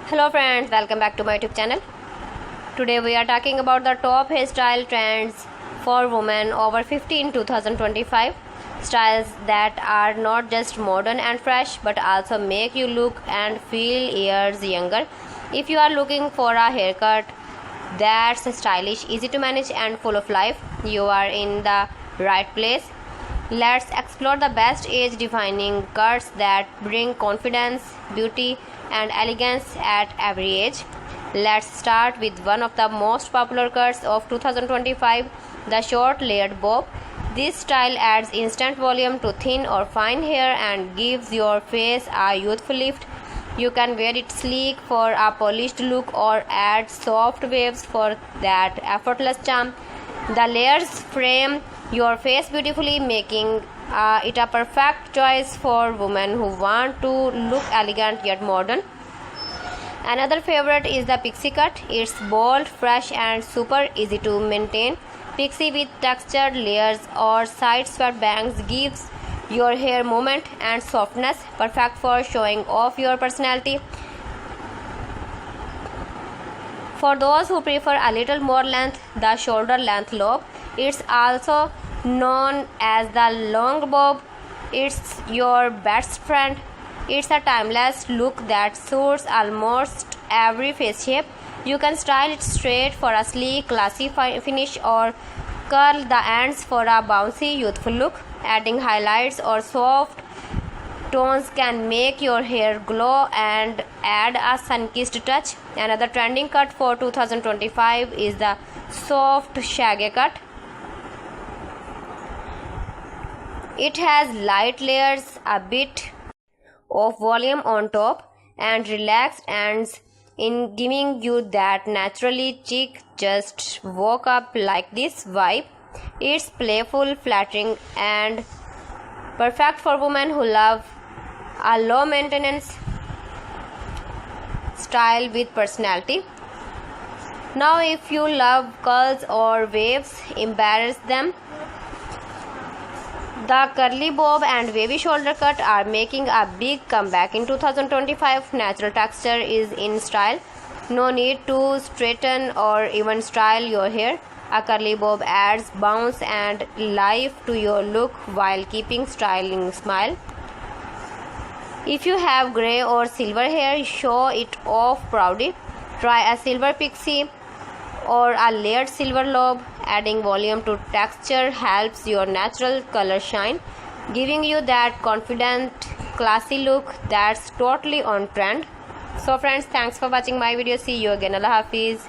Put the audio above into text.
Hello friends, welcome back to my YouTube channel. Today we are talking about the top hairstyle trends for women over 50 in 2025. Styles that are not just modern and fresh but also make you look and feel years younger. If you are looking for a haircut that's stylish, easy to manage and full of life, you are in the right place. Let's explore the best age-defining cuts that bring confidence, beauty, and elegance at every age. Let's start with one of the most popular cuts of 2025, the short layered bob. This style adds instant volume to thin or fine hair and gives your face a youthful lift. You can wear it sleek for a polished look or add soft waves for that effortless charm. The layers frame your face beautifully, making it a perfect choice for women who want to look elegant yet modern. Another favorite is the pixie cut. It's bold, fresh and super easy to maintain. Pixie with textured layers or side swept bangs gives your hair movement and softness, perfect for showing off your personality. For those who prefer a little more length, the shoulder length lob. It's also known as the long bob. It's your best friend. It's a timeless look that suits almost every face shape. You can style it straight for a sleek, classy finish or curl the ends for a bouncy, youthful look. Adding highlights or soft tones can make your hair glow and add a sun-kissed touch. Another trending cut for 2025 is the soft shaggy cut. It has light layers, a bit of volume on top, and relaxed ends in giving you that naturally chic just woke up like this vibe. It's playful, flattering, and perfect for women who love a low maintenance style with personality. Now, if you love curls or waves, embrace them. The curly bob and wavy shoulder cut are making a big comeback in 2025. Natural texture is in style. No need to straighten or even style your hair. A curly bob adds bounce and life to your look while keeping styling smile. If you have grey or silver hair, show it off proudly. Try a silver pixie or a layered silver lob. Adding volume to texture helps your natural color shine, giving you that confident, classy look that's totally on trend. So friends, thanks for watching my video. See you again. Allah Hafiz.